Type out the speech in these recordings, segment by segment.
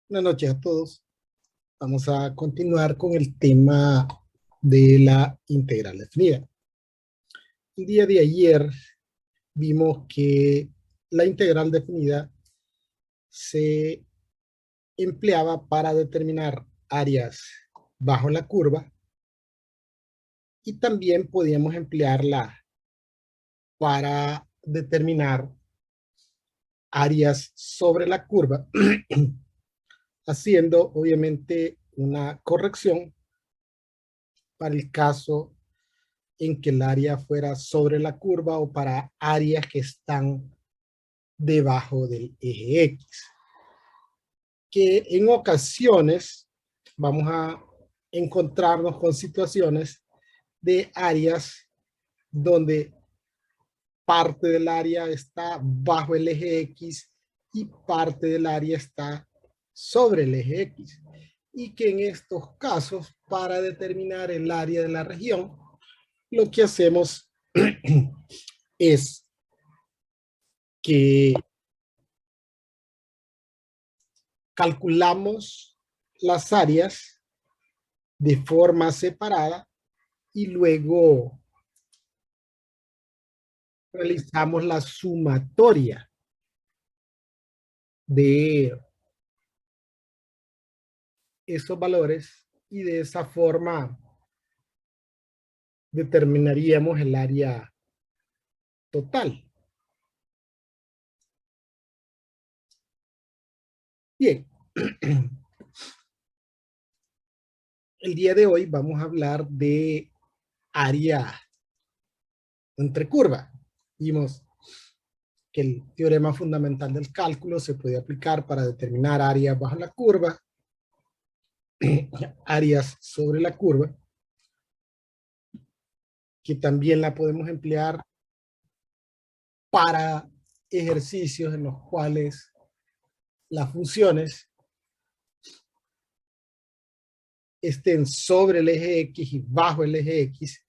Buenas noches a todos. Vamos a continuar con el tema de la integral definida. El día de ayer vimos que la integral definida se empleaba para determinar áreas bajo la curva y también podíamos emplearla para determinar áreas sobre la curva, haciendo obviamente una corrección para el caso en que el área fuera sobre la curva o para áreas que están debajo del eje X. Que en ocasiones vamos a encontrarnos con situaciones de áreas donde parte del área está bajo el eje X y parte del área está sobre el eje X. Y que en estos casos, para determinar el área de la región, lo que hacemos es que calculamos las áreas de forma separada y luego realizamos la sumatoria de esos valores y de esa forma determinaríamos el área total. Bien, el día de hoy vamos a hablar de área entre curva. Vimos que el teorema fundamental del cálculo se puede aplicar para determinar áreas bajo la curva, áreas sobre la curva, que también la podemos emplear para ejercicios en los cuales las funciones estén sobre el eje X y bajo el eje X,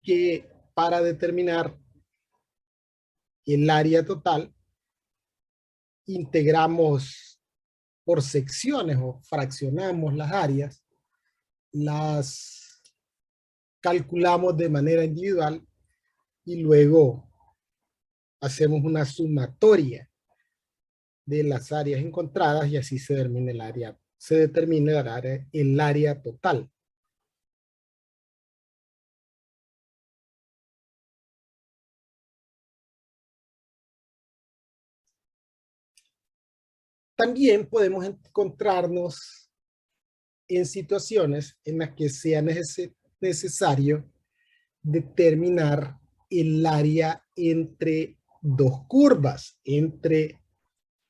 que para determinar el área total integramos por secciones o fraccionamos las áreas, las calculamos de manera individual y luego hacemos una sumatoria de las áreas encontradas y así se determina el área total. También podemos encontrarnos en situaciones en las que sea necesario determinar el área entre dos curvas, entre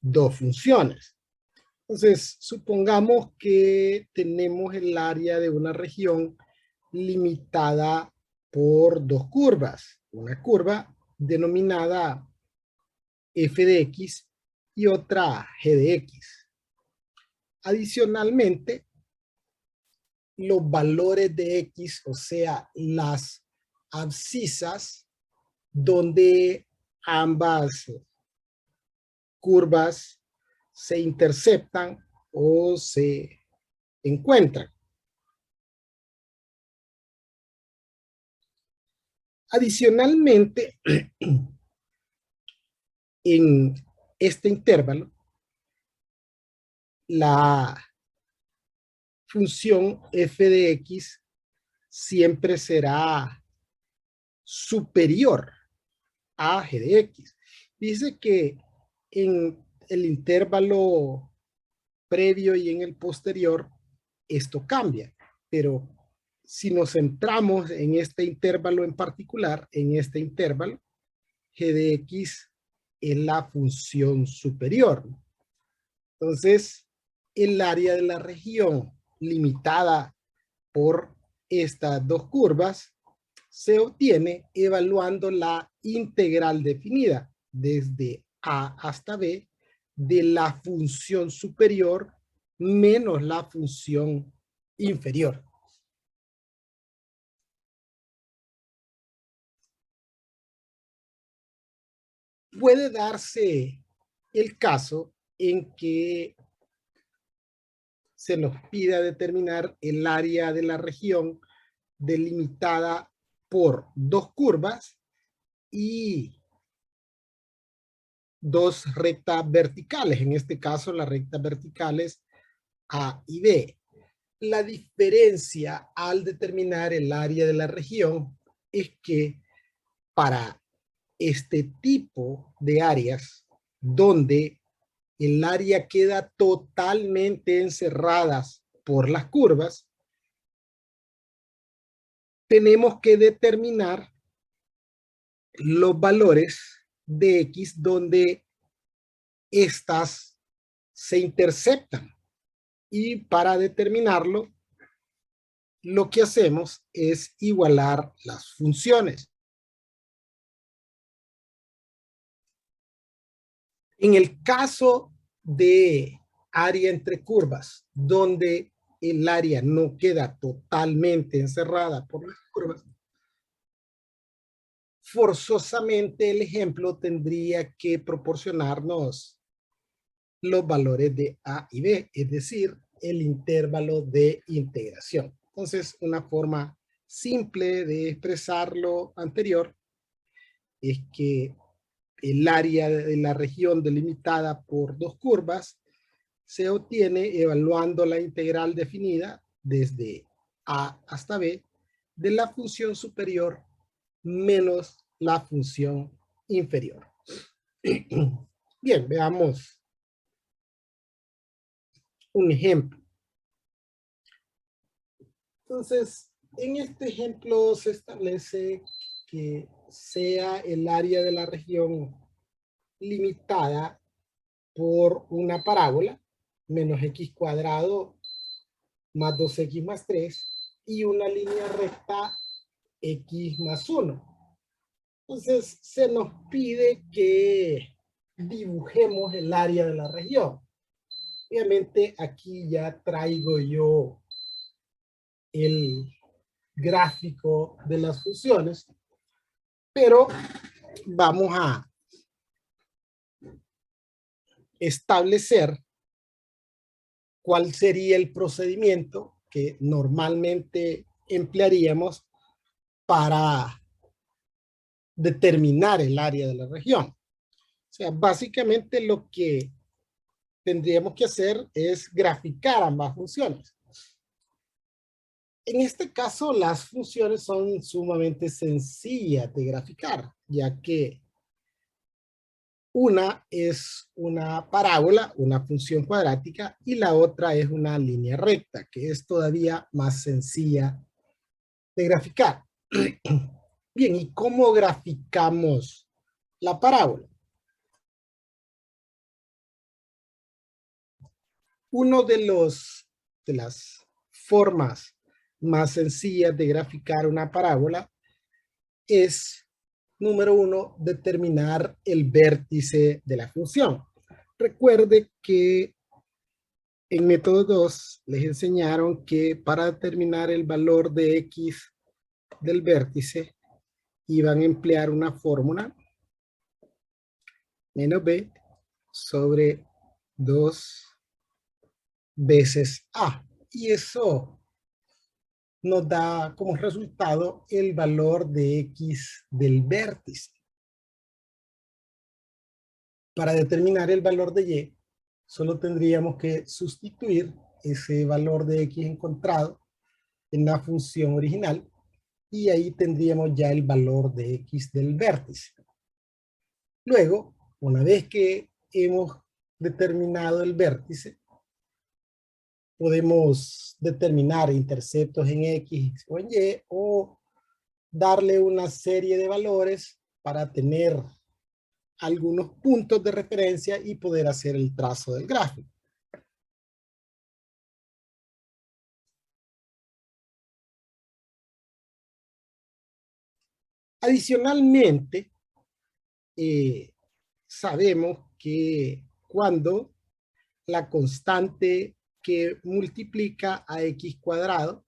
dos funciones. Entonces, supongamos que tenemos el área de una región limitada por dos curvas. Una curva denominada f de x y otra g de x. Adicionalmente, los valores de x, o sea, las abscisas donde ambas curvas se interceptan o se encuentran. Adicionalmente, en este intervalo, la función f de x siempre será superior a g de x. Dice que en el intervalo previo y en el posterior esto cambia, pero si nos centramos en este intervalo en particular, en este intervalo, g de x es la función superior. Entonces, el área de la región limitada por estas dos curvas se obtiene evaluando la integral definida desde a hasta b de la función superior menos la función inferior. Puede darse el caso en que se nos pida determinar el área de la región delimitada por dos curvas y dos rectas verticales. En este caso, las rectas verticales A y B. La diferencia al determinar el área de la región es que para este tipo de áreas donde el área queda totalmente encerradas por las curvas, tenemos que determinar los valores de X donde estas se interceptan. Y para determinarlo, lo que hacemos es igualar las funciones. En el caso de área entre curvas, donde el área no queda totalmente encerrada por las curvas, forzosamente el ejemplo tendría que proporcionarnos los valores de A y B, es decir, el intervalo de integración. Entonces, una forma simple de expresar lo anterior es que el área de la región delimitada por dos curvas se obtiene evaluando la integral definida desde A hasta B de la función superior menos la función inferior. Bien, veamos un ejemplo. Entonces, en este ejemplo se establece que sea el área de la región limitada por una parábola, menos x cuadrado más 2x más 3, y una línea recta x más 1. Entonces, se nos pide que dibujemos el área de la región. Obviamente, aquí ya traigo yo el gráfico de las funciones, pero vamos a establecer cuál sería el procedimiento que normalmente emplearíamos para determinar el área de la región. O sea, básicamente lo que tendríamos que hacer es graficar ambas funciones. En este caso, las funciones son sumamente sencillas de graficar, ya que una es una parábola, una función cuadrática, y la otra es una línea recta, que es todavía más sencilla de graficar. Bien, ¿y cómo graficamos la parábola? Uno de las formas más sencillas de graficar una parábola es, número uno, determinar el vértice de la función. Recuerde que en método 2 les enseñaron que para determinar el valor de X del vértice iban a emplear una fórmula menos B sobre 2 veces A. Y eso nos da como resultado el valor de X del vértice. Para determinar el valor de Y, solo tendríamos que sustituir ese valor de X encontrado en la función original y ahí tendríamos ya el valor de X del vértice. Luego, una vez que hemos determinado el vértice, podemos determinar interceptos en X o en Y o darle una serie de valores para tener algunos puntos de referencia y poder hacer el trazo del gráfico. Adicionalmente, sabemos que cuando la constante que multiplica a x cuadrado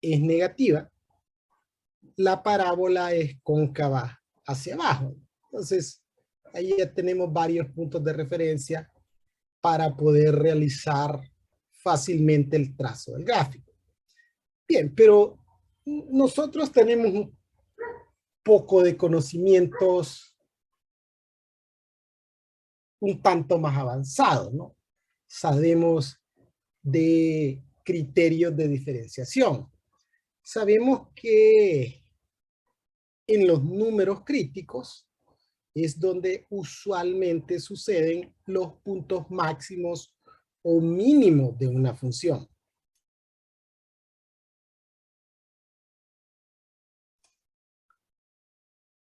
es negativa, la parábola es cóncava hacia abajo. Entonces, ahí ya tenemos varios puntos de referencia para poder realizar fácilmente el trazo del gráfico. Bien, pero nosotros tenemos un poco de conocimientos un tanto más avanzados, ¿no? Sabemos de criterios de diferenciación. Sabemos que en los números críticos es donde usualmente suceden los puntos máximos o mínimos de una función.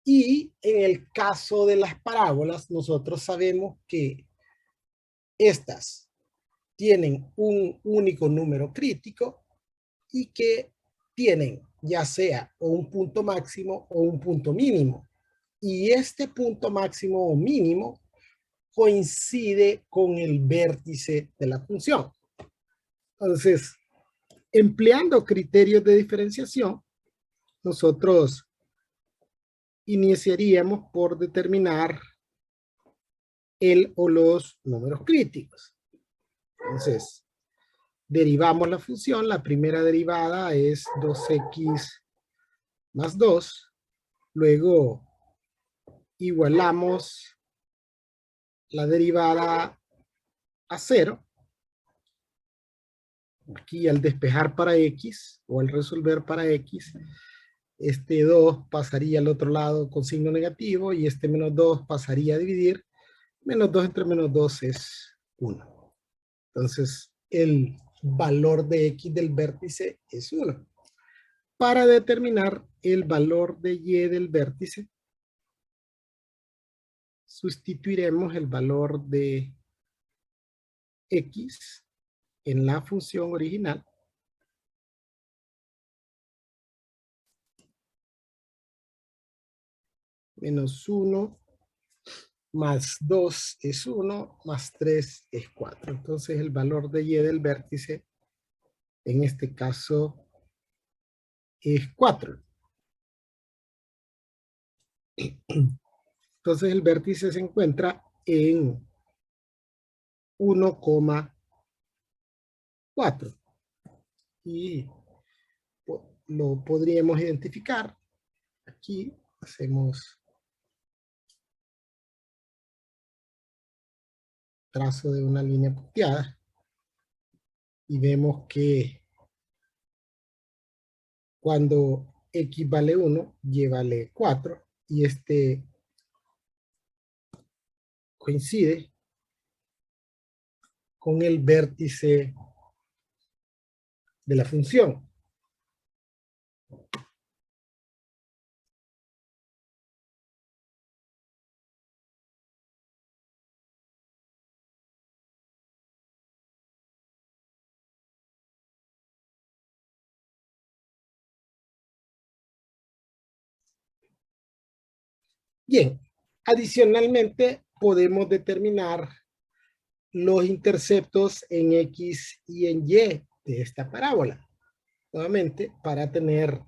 Y en el caso de las parábolas, nosotros sabemos que estas tienen un único número crítico y que tienen ya sea o un punto máximo o un punto mínimo. Y este punto máximo o mínimo coincide con el vértice de la función. Entonces, empleando criterios de diferenciación, nosotros iniciaríamos por determinar el o los números críticos. Entonces, derivamos la función. La primera derivada es 2x más 2. Luego igualamos la derivada a 0. Aquí al despejar para x o al resolver para x, este 2 pasaría al otro lado con signo negativo y este menos 2 pasaría a dividir. Menos 2 entre menos 2 es 1. Entonces, el valor de x del vértice es 1. Para determinar el valor de y del vértice, sustituiremos el valor de x en la función original menos 1 más 2 es 1 más 3 es 4. Entonces el valor de y del vértice en este caso es 4. Entonces el vértice se encuentra en 1,4 y lo podríamos identificar. Aquí hacemos trazo de una línea punteada y vemos que cuando x vale 1, y vale 4 y este coincide con el vértice de la función. Bien, adicionalmente podemos determinar los interceptos en x y en y de esta parábola. Nuevamente, para tener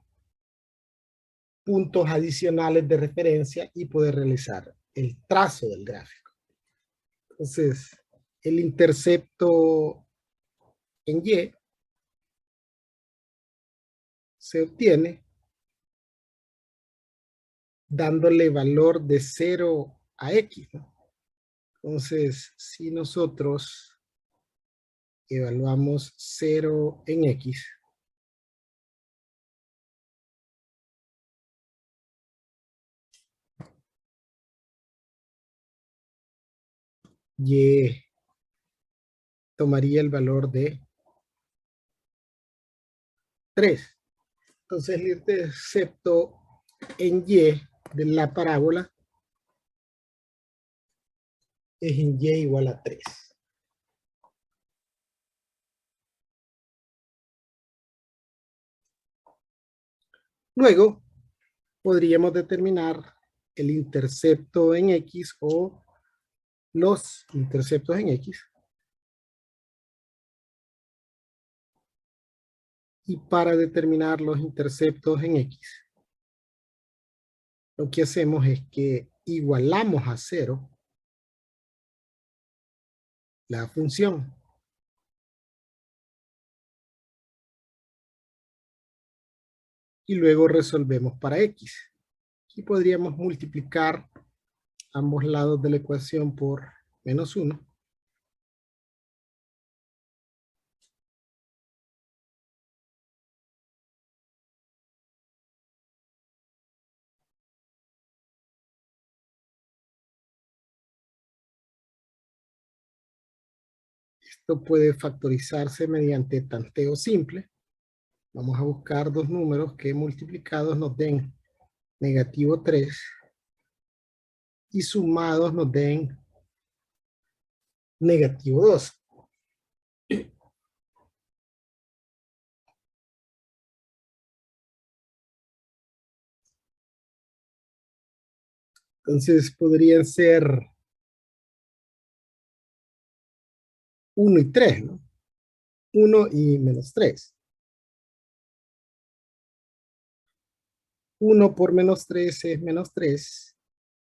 puntos adicionales de referencia y poder realizar el trazo del gráfico. Entonces, el intercepto en y se obtiene dándole valor de 0 a x, ¿no? Entonces, si nosotros evaluamos 0 en x, y tomaría el valor de 3. Entonces, el intercepto en y de la parábola es en y igual a 3. Luego, podríamos determinar el intercepto en x o los interceptos en x. Y para determinar los interceptos en x, lo que hacemos es que igualamos a 0 la función. y luego resolvemos para X. Aquí podríamos multiplicar ambos lados de la ecuación por -1. Esto puede factorizarse mediante tanteo simple. Vamos a buscar dos números que multiplicados nos den -3 y sumados nos den -2. Entonces podrían ser 1 y 3, ¿no? 1 y -3. 1 por -3 es -3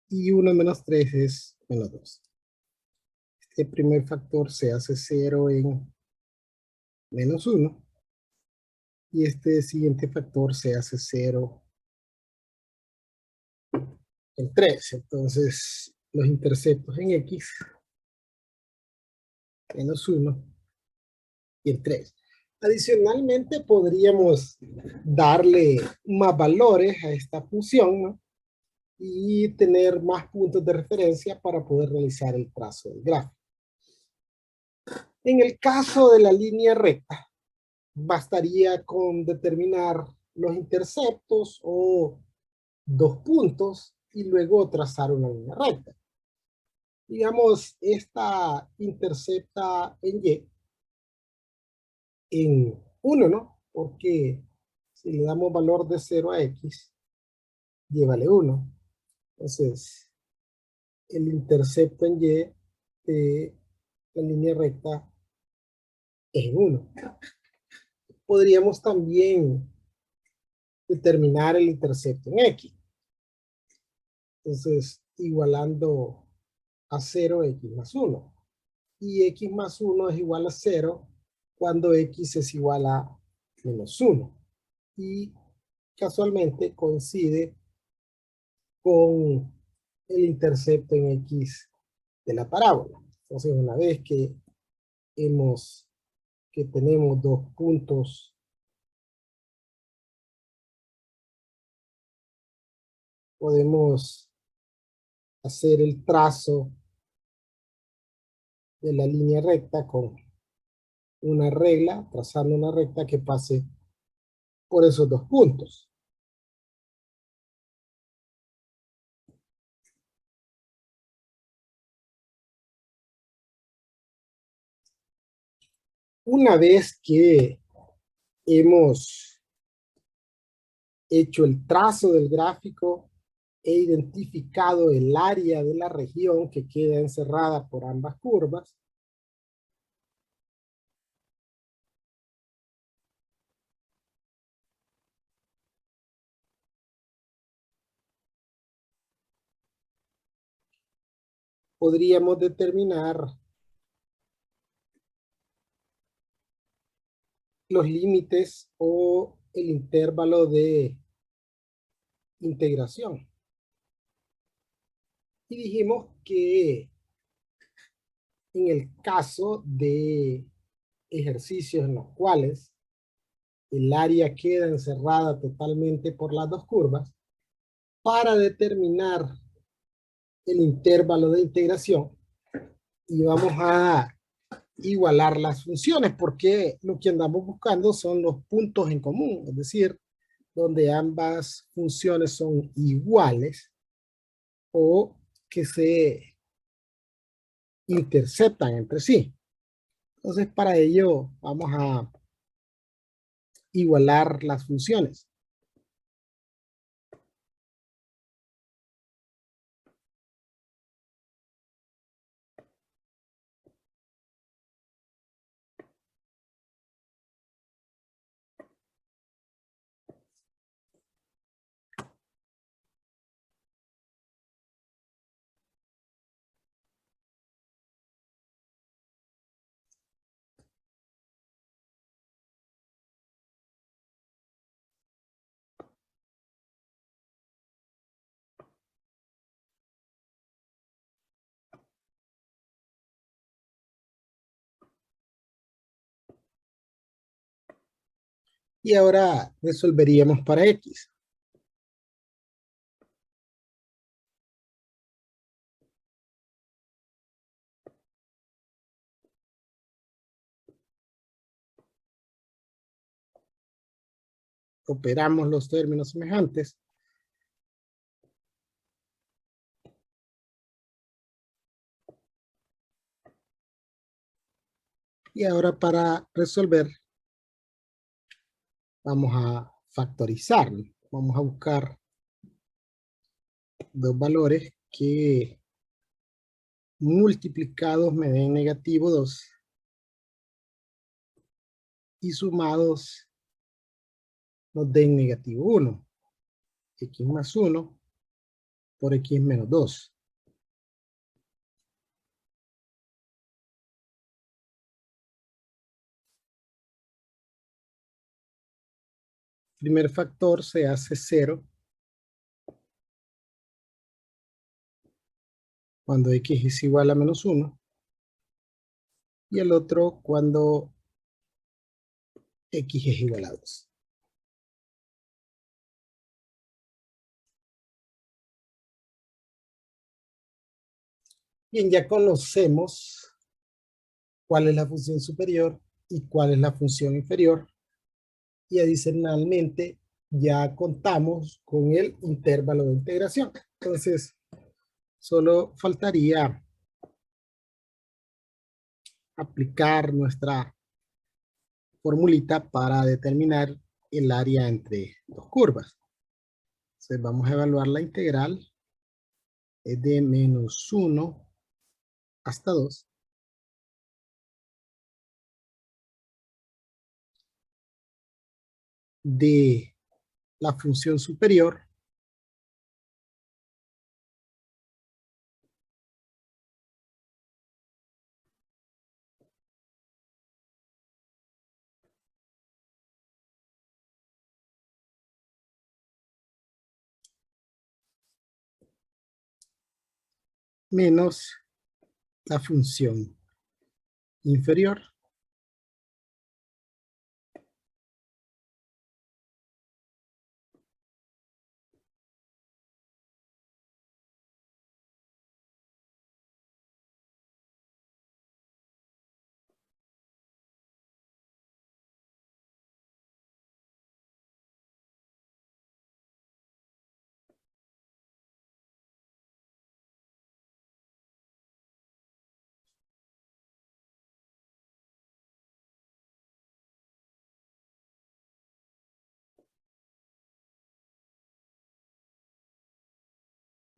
y 1 menos 3 es -2. Este primer factor se hace 0 en -1 y este siguiente factor se hace 0 en 3. Entonces los interceptos en X, -1 y el 3. Adicionalmente podríamos darle más valores a esta función, ¿no? Y tener más puntos de referencia para poder realizar el trazo del gráfico. En el caso de la línea recta, bastaría con determinar los interceptos o dos puntos y luego trazar una línea recta. Digamos, esta intercepta en Y en 1, ¿no? Porque si le damos valor de 0 a X, Y vale 1. Entonces, el intercepto en Y de la línea recta es en 1. Podríamos también determinar el intercepto en X. Entonces, igualando a 0 X más 1. Y X más 1 es igual a 0 cuando X es igual a -1. Y casualmente coincide con el intercepto en X de la parábola. Entonces, una vez que tenemos dos puntos podemos hacer el trazo de la línea recta con una regla, trazando una recta que pase por esos dos puntos. Una vez que hemos hecho el trazo del gráfico, he identificado el área de la región que queda encerrada por ambas curvas, podríamos determinar los límites o el intervalo de integración. Y dijimos que en el caso de ejercicios en los cuales el área queda encerrada totalmente por las dos curvas, para determinar el intervalo de integración y vamos a igualar las funciones porque lo que andamos buscando son los puntos en común, es decir, donde ambas funciones son iguales o que se interceptan entre sí. Entonces, para ello vamos a igualar las funciones. Y ahora resolveríamos para X. Operamos los términos semejantes. Y ahora para resolver, vamos a factorizar. Vamos a buscar dos valores que multiplicados me den negativo 2 y sumados nos den negativo 1. X más 1 por X menos 2. Primer factor se hace 0 cuando X es igual a menos 1. Y el otro cuando X es igual a 2. Bien, ya conocemos cuál es la función superior y cuál es la función inferior. Y adicionalmente ya contamos con el intervalo de integración. Entonces, solo faltaría aplicar nuestra formulita para determinar el área entre dos curvas. Entonces, vamos a evaluar la integral. Es de menos 1 hasta 2. De la función superior menos la función inferior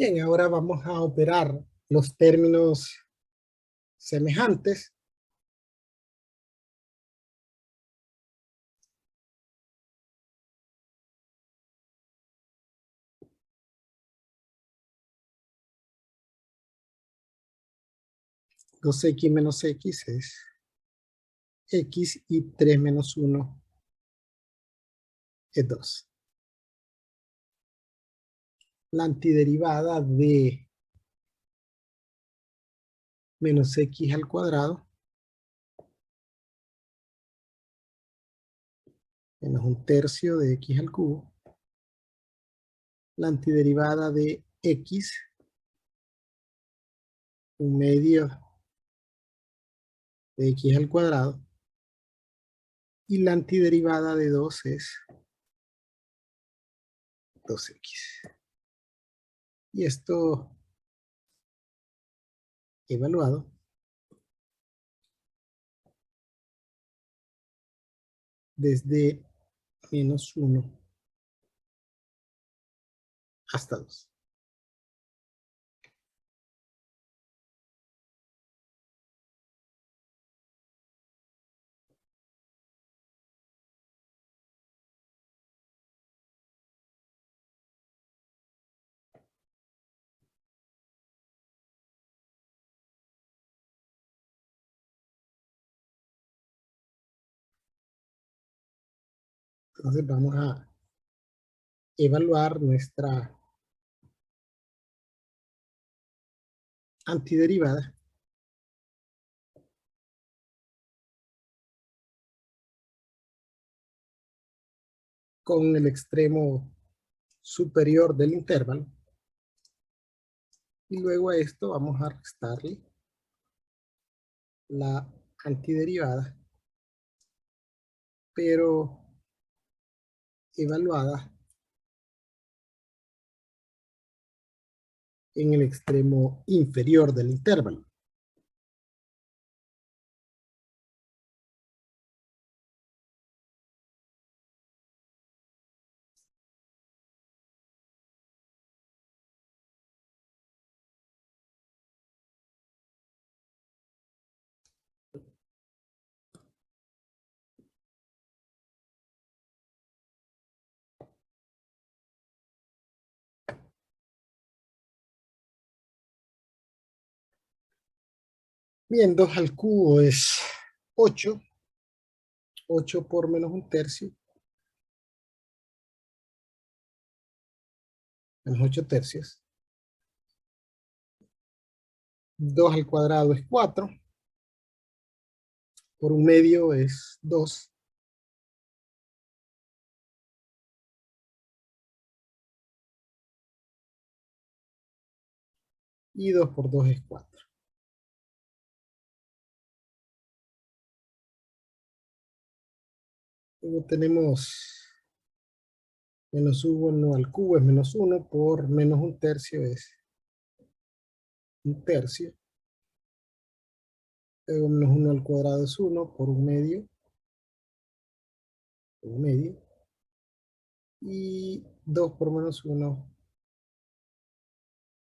Bien, ahora vamos a operar los términos semejantes. Dos x menos x es x y 3 menos 1 es 2. La antiderivada de menos x al cuadrado menos un tercio de x al cubo. La antiderivada de x, un medio de x al cuadrado. Y la antiderivada de 2 es 2x. Y esto evaluado desde menos 1 hasta 2. Entonces vamos a evaluar nuestra antiderivada. con el extremo superior del intervalo. Y luego a esto vamos a restarle la antiderivada, pero evaluada en el extremo inferior del intervalo. Bien, 2 al cubo es 8. 8 por menos un tercio. Menos 8 tercios. 2 al cuadrado es 4. Por un medio es 2. Y 2 por 2 es 4. Luego tenemos menos 1 al cubo es menos 1 por menos un tercio es un tercio. Luego menos 1 al cuadrado es 1 por un medio. Un medio. Y 2 por menos 1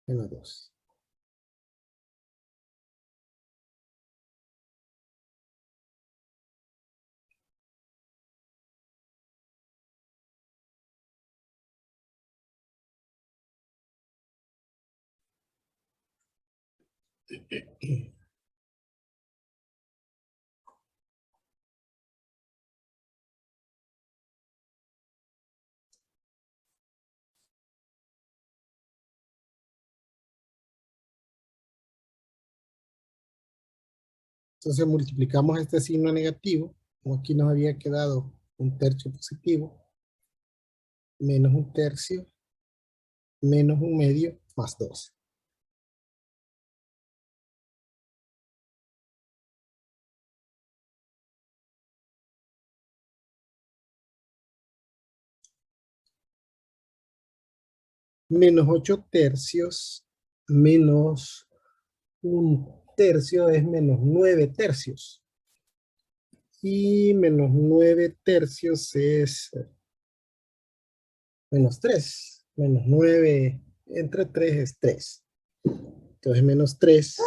menos 2. Entonces multiplicamos este signo negativo, como aquí nos había quedado un tercio positivo, menos un tercio, menos un medio, más 2. Menos 8 tercios, menos un tercio es menos 9 tercios. Y menos 9 tercios es menos 3. Menos 9 entre 3 es 3. Entonces menos 3.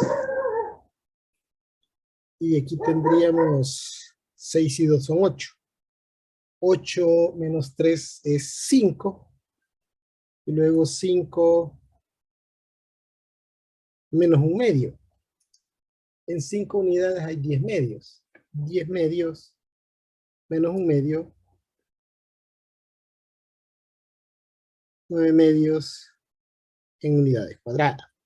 Y aquí tendríamos 6 y 2 son 8. 8 menos 3 es 5. Y luego 5 menos un medio. En 5 unidades hay 10 medios. 10 medios menos un medio. 9 medios en unidades cuadradas.